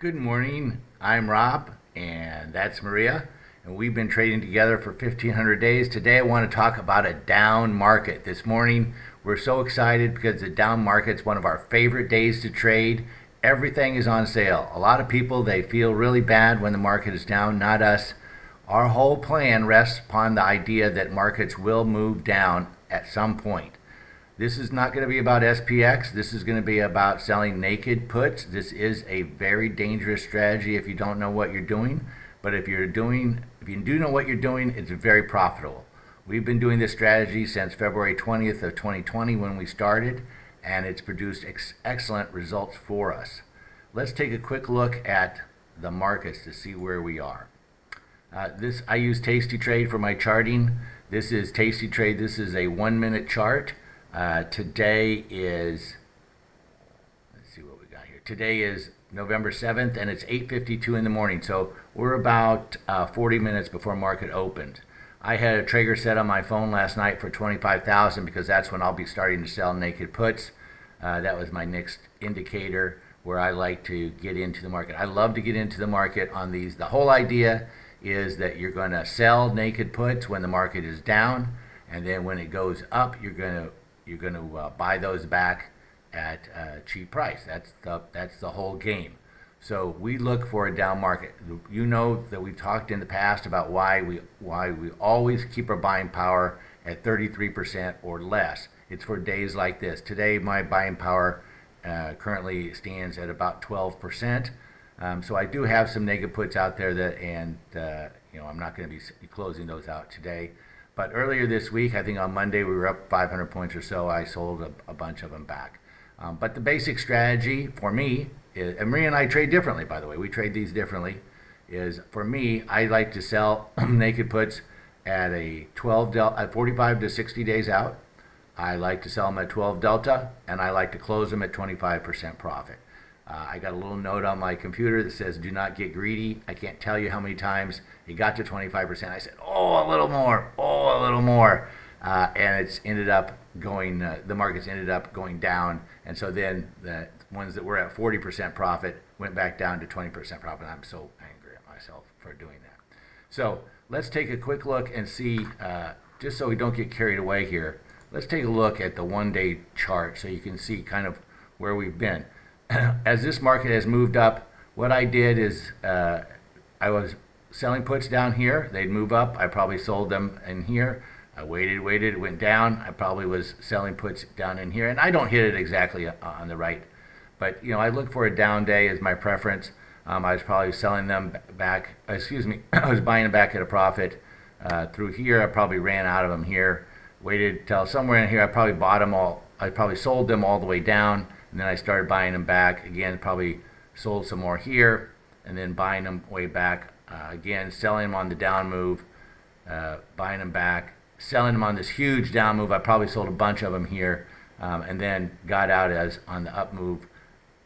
Good morning. I'm Rob, and that's Maria, and we've been trading together for 1,500 days. Today, I want to talk about a down market. This morning, we're so excited because the down market's one of our favorite days to trade. Everything is on sale. A lot of people they feel really bad when the market is down. Not us. Our whole plan rests upon the idea that markets will move down at some point. This is not going to be about SPX. This is going to be about selling naked puts. This is a very dangerous strategy if you don't know what you're doing. But if you do know what you're doing, it's very profitable. We've been doing this strategy since February 20th of 2020 when we started, and it's produced excellent results for us. Let's take a quick look at the markets to see where we are. I use tastytrade for my charting. This is tastytrade. This is a 1-minute chart. Today is, let's see what we got here. Today is November 7th, and it's 8:52 in the morning. So we're about 40 minutes before market opened. I had a trigger set on my phone last night for 25,000 because that's when I'll be starting to sell naked puts. That was my next indicator where I like to get into the market. I love to get into the market on these. The whole idea is that you're going to sell naked puts when the market is down, and then when it goes up, you're going to buy those back at a cheap price. That's the whole game. So we look for a down market. You know that we've talked in the past about why we always keep our buying power at 33% or less. It's for days like this. Today my buying power currently stands at about 12%. So I do have some negative puts out there I'm not going to be closing those out today. But earlier this week, I think on Monday, we were up 500 points or so. I sold a bunch of them back. But the basic strategy for me is, and Maria and I trade differently, by the way. We trade these differently. Is for me, I like to sell naked puts at at 45 to 60 days out. I like to sell them at 12 delta, and I like to close them at 25% profit. I got a little note on my computer that says, do not get greedy. I can't tell you how many times it got to 25%. I said, a little more. And it's ended up going, the market's ended up going down. And so then the ones that were at 40% profit went back down to 20% profit. I'm so angry at myself for doing that. So let's take a quick look and see, just so we don't get carried away here, let's take a look at the 1-day chart so you can see kind of where we've been. As this market has moved up, what I did is I was selling puts down here. They'd move up. I probably sold them in here. I waited, it went down. I probably was selling puts down in here. And I don't hit it exactly on the right. But, I look for a down day as my preference. I was probably selling them back. I was buying them back at a profit through here. I probably ran out of them here. Waited till somewhere in here. I probably bought them all. I probably sold them all the way down. And then I started buying them back again, probably sold some more here, and then buying them way back again, selling them on the down move, buying them back, selling them on this huge down move. I probably sold a bunch of them here, and then got out as on the up move.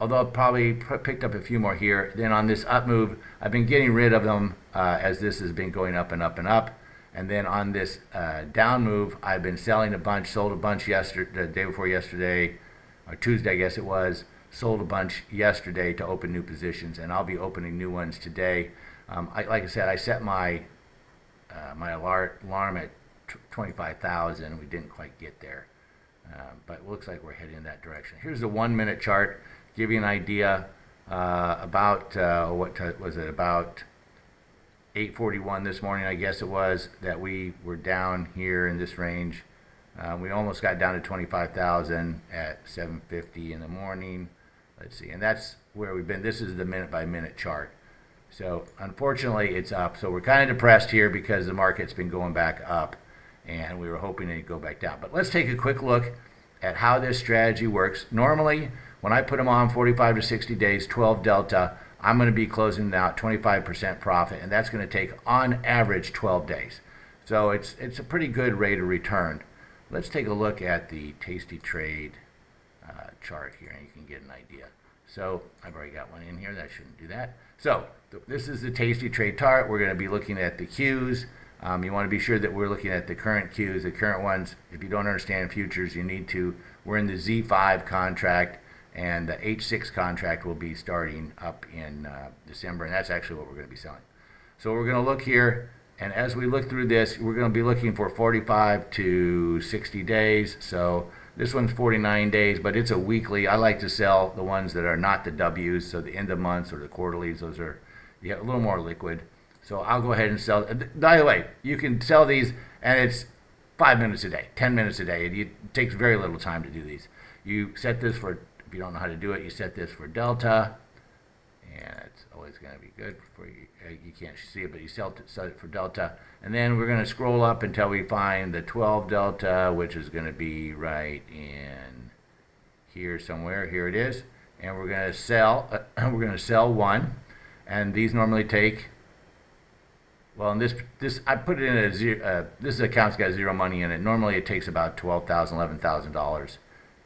Although I probably picked up a few more here. Then on this up move, I've been getting rid of them as this has been going up and up and up. And then on this down move, I've been selling a bunch, sold a bunch yesterday, the day before yesterday, or Tuesday, I guess it was, sold a bunch yesterday to open new positions, and I'll be opening new ones today. Like I said, I set my alarm at 25,000. We didn't quite get there, but it looks like we're heading in that direction. Here's the 1-minute chart, give you an idea about was it about 8:41 this morning, I guess it was, that we were down here in this range. We almost got down to 25,000 at 7:50 in the morning. Let's see, and that's where we've been. This is the minute-by-minute chart. So unfortunately, it's up. So we're kind of depressed here because the market's been going back up, and we were hoping it'd go back down. But let's take a quick look at how this strategy works. Normally, when I put them on 45 to 60 days, 12 delta, I'm going to be closing out 25% profit, and that's going to take, on average, 12 days. So it's a pretty good rate of return. Let's take a look at the tastytrade chart here, and you can get an idea. So I've already got one in here. That shouldn't do that. So this is the tastytrade chart. We're going to be looking at the Qs. You want to be sure that we're looking at the current Qs, the current ones. If you don't understand futures, you need to. We're in the Z5 contract, and the H6 contract will be starting up in December, and that's actually what we're going to be selling. So we're going to look here, and as we look through this, we're going to be looking for 45 to 60 days. So this one's 49 days, but it's a weekly. I like to sell the ones that are not the W's, so the end of months or the quarterlies. Those are a little more liquid. So I'll go ahead and sell. By the way, you can sell these, and it's 5 minutes a day, 10 minutes a day. It takes very little time to do these. You set this for, if you don't know how to do it, you set this for delta, and it's always going to be good for you. You can't see it, but you set it for delta. And then we're going to scroll up until we find the 12 delta, which is going to be right in here somewhere. Here it is. And we're going to sell. We're going to sell one, and these normally take. Well, in this I put it in a zero. This account's got zero money in it. Normally, it takes about $12,000, $11,000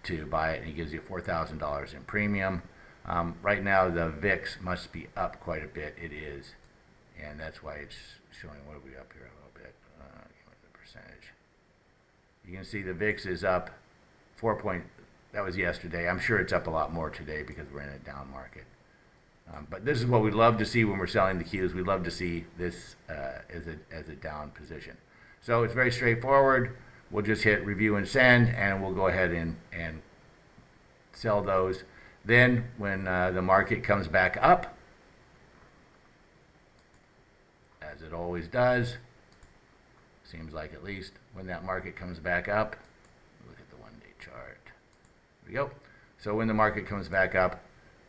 to buy it, and it gives you $4,000 in premium. Right now, the VIX must be up quite a bit. It is, and that's why it's showing. What are we up here a little bit? The percentage. You can see the VIX is up 4 point. That was yesterday. I'm sure it's up a lot more today because we're in a down market. But this is what we love to see when we're selling the Qs. We love to see this as a down position. So it's very straightforward. We'll just hit review and send, and we'll go ahead and sell those. Then when the market comes back up, as it always does, seems like at least when that market comes back up, look at the one-day chart. There we go. So when the market comes back up,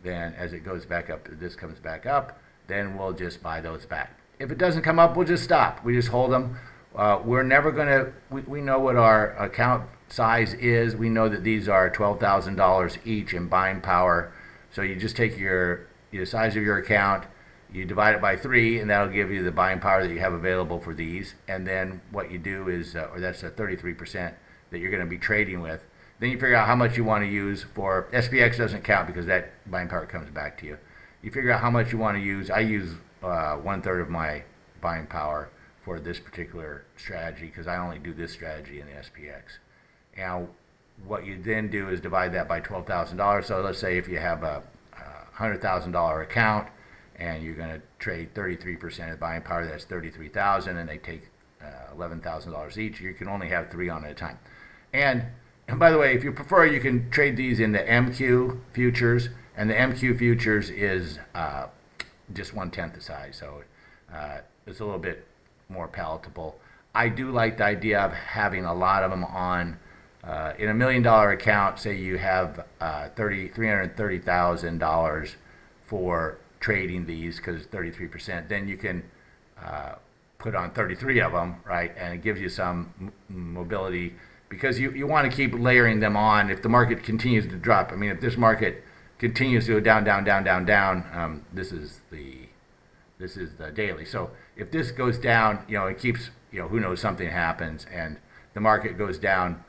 then as it goes back up, this comes back up, then we'll just buy those back. If it doesn't come up, we'll just stop. We just hold them. We're never going to, we know what our account size is. We know that these are $12,000 each in buying power. So you just take your size of your account, you divide it by 3, and that'll give you the buying power that you have available for these. And then what you do is, or that's a 33% that you're going to be trading with. Then you figure out how much you want to use for, SPX doesn't count because that buying power comes back to you. You figure out how much you want to use. I use 1/3 of my buying power for this particular strategy because I only do this strategy in the SPX. And what you then do is divide that by $12,000. So let's say if you have a $100,000 account and you're going to trade 33% of buying power, that's $33,000, and they take $11,000 each. You can only have 3 on at a time. And by the way, if you prefer, you can trade these in the MQ futures, and the MQ futures is just 1/10 the size, so it's a little bit more palatable. I do like the idea of having a lot of them on. In $1 million account, say you have $330,000 for trading these because it's 33%, then you can put on 33 of them, right? And it gives you some mobility because you want to keep layering them on if the market continues to drop. I mean, if this market continues to go down, down, down, down, down, this is the daily. So if this goes down, it keeps, who knows, something happens and the market goes down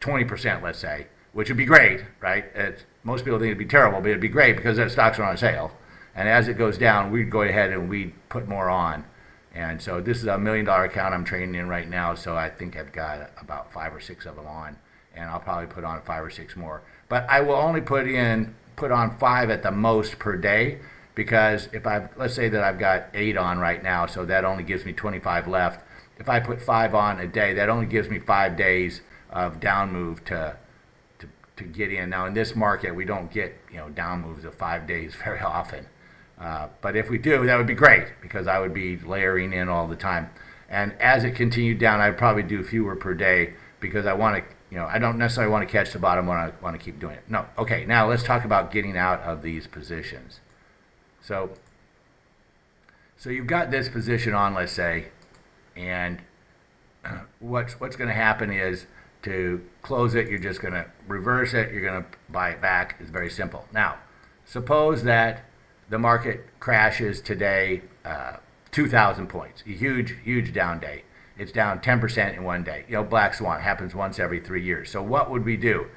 20%, let's say, which would be great, right? Most people think it'd be terrible, but it'd be great because the stocks are on sale. And as it goes down, we'd go ahead and we'd put more on. And so this is a $1 million account I'm trading in right now, so I think I've got about 5 or 6 of them on, and I'll probably put on 5 or 6 more. But I will only put on 5 at the most per day, because let's say that I've got 8 on right now, so that only gives me 25 left. If I put 5 on a day, that only gives me 5 days of down move to get in. Now in this market, we don't get down moves of 5 days very often. But if we do, that would be great because I would be layering in all the time. And as it continued down, I'd probably do fewer per day because I want to, I don't necessarily want to catch the bottom when I want to keep doing it. No. Okay, now let's talk about getting out of these positions. So you've got this position on, let's say, and what's going to happen is to close it, you're just going to reverse it, you're going to buy it back. It's very simple. Now, suppose that the market crashes today 2,000 points, a huge down day. It's down 10% in one day. Black swan happens once every 3 years. So what would we do?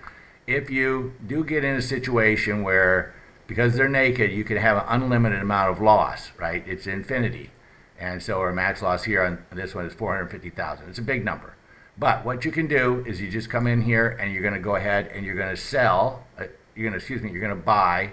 If you do get in a situation where, because they're naked, you can have an unlimited amount of loss, right? It's infinity. And so our max loss here on this one is 450,000. It's a big number. But what you can do is you just come in here and you're going to go ahead and you're going to sell. you're gonna buy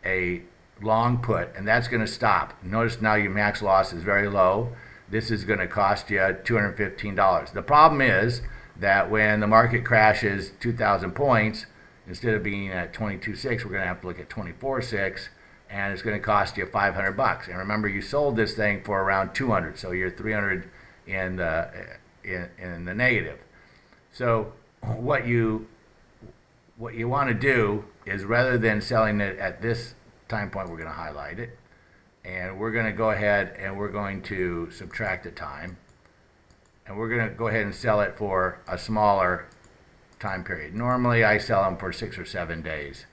a long put, and that's gonna stop. Notice now your max loss is very low. This is gonna cost you $215. The problem is that when the market crashes 2,000 points, instead of being at 22.6, we're gonna have to look at 24.6, and it's gonna cost you $500. And remember, you sold this thing for around 200, so you're 300 in the negative. So what you want to do is, rather than selling it at this time point, we're going to highlight it, and we're going to go ahead and we're going to subtract the time, and we're going to go ahead and sell it for a smaller time period. Normally I sell them for 6 or 7 days.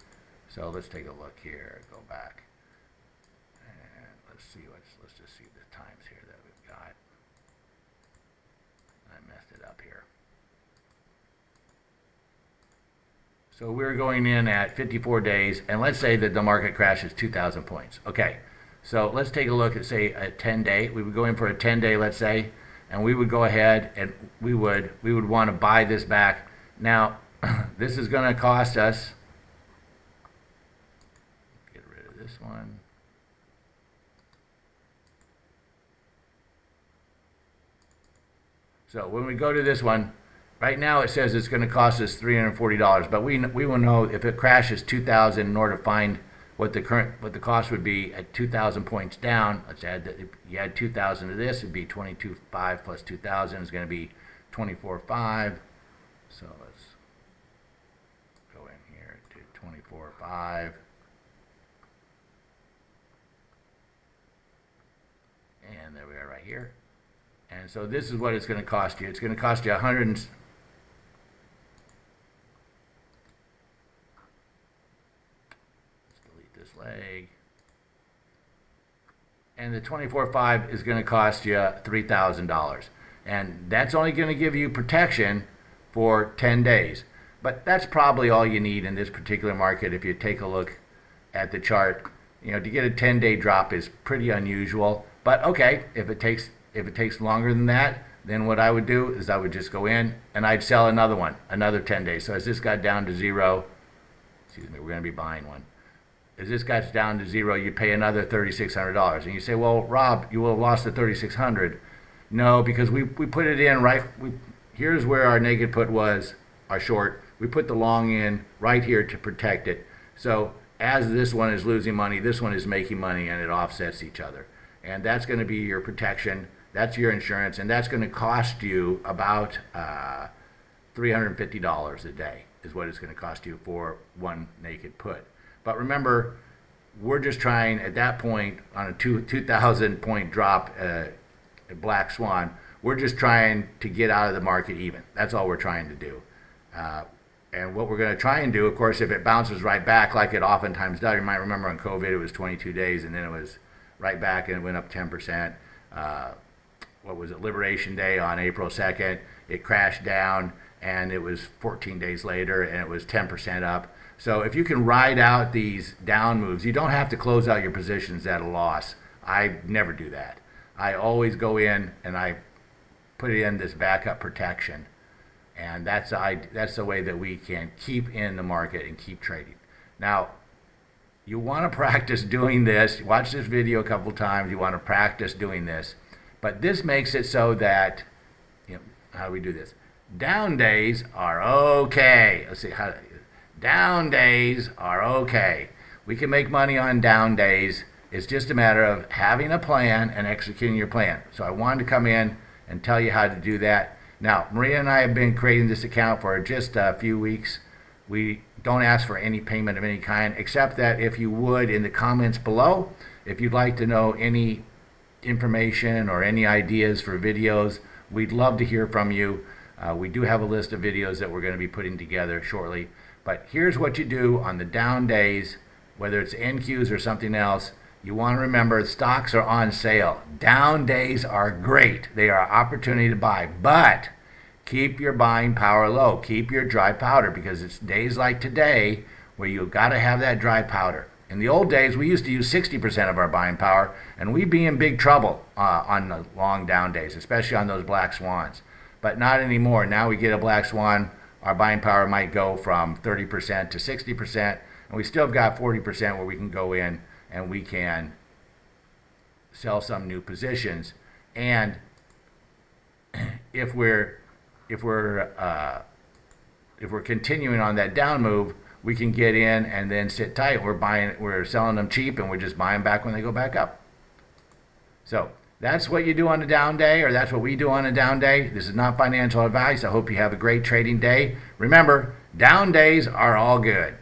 So let's take a look here, go back, and let's just see the times here that we've got. I messed it up here. So we're going in at 54 days, and let's say that the market crashes 2,000 points. Okay, so let's take a look at, say, a 10-day. We would go in for a 10-day, let's say, and we would go ahead and we would want to buy this back. Now, this is going to cost us, get rid of this one. So when we go to this one, right now it says it's going to cost us $340, but we will know if it crashes 2,000 in order to find what the cost would be at 2,000 points down. Let's add that. If you add 2,000 to this, it'd be 22.5 plus 2,000 is going to be 24.5. So let's go in here to 24.5. And there we are right here. And so this is what it's going to cost you. It's going to cost you 100. Let's delete this leg. And the 24.5 is going to cost you $3,000. And that's only going to give you protection for 10 days. But that's probably all you need in this particular market. If you take a look at the chart, you know, to get a 10-day drop is pretty unusual. But okay, if it takes longer than that, then what I would do is I would just go in and I'd sell another one, another 10 days. So as this got down to zero, excuse me, we're going to be buying one. As this got down to zero, you pay another $3,600. And you say, well, Rob, you will have lost the $3,600. No, because we put it in right, here's where our naked put was, our short. We put the long in right here to protect it. So as this one is losing money, this one is making money, and it offsets each other. And that's going to be your protection. That's your insurance, and that's going to cost you about $350 a day is what it's going to cost you for one naked put. But remember, we're just trying at that point on a 2,000 point drop, Black Swan, we're just trying to get out of the market even. That's all we're trying to do. And what we're going to try and do, of course, if it bounces right back like it oftentimes does, you might remember on COVID it was 22 days and then it was right back and it went up 10%. What was it, Liberation Day on April 2nd, it crashed down and it was 14 days later and it was 10% up. So if you can ride out these down moves, you don't have to close out your positions at a loss. I never do that. I always go in and I put in this backup protection, and that's the way that we can keep in the market and keep trading. Now, you want to practice doing this. Watch this video a couple times. You want to practice doing this. But this makes it so that, you know, how do we do this? Down days are okay. Let's see, down days are okay. We can make money on down days. It's just a matter of having a plan and executing your plan. So I wanted to come in and tell you how to do that. Now, Maria and I have been creating this account for just a few weeks. We don't ask for any payment of any kind, except that if you would, in the comments below, if you'd like to know any information or any ideas for videos, we'd love to hear from you. We do have a list of videos that we're going to be putting together shortly. But here's what you do on the down days, whether it's NQs or something else. You want to remember stocks are on sale. Down days are great. They are an opportunity to buy, but keep your buying power low. Keep your dry powder, because it's days like today where you've got to have that dry powder. In the old days, we used to use 60% of our buying power, and we'd be in big trouble on the long down days, especially on those black swans. But not anymore. Now we get a black swan, our buying power might go from 30% to 60%, and we still have got 40% where we can go in and we can sell some new positions. And if we're continuing on that down move, we can get in and then sit tight. We're selling them cheap, and we're just buying back when they go back up. So that's what you do on a down day, or that's what we do on a down day. This is not financial advice. I hope you have a great trading day. Remember, down days are all good.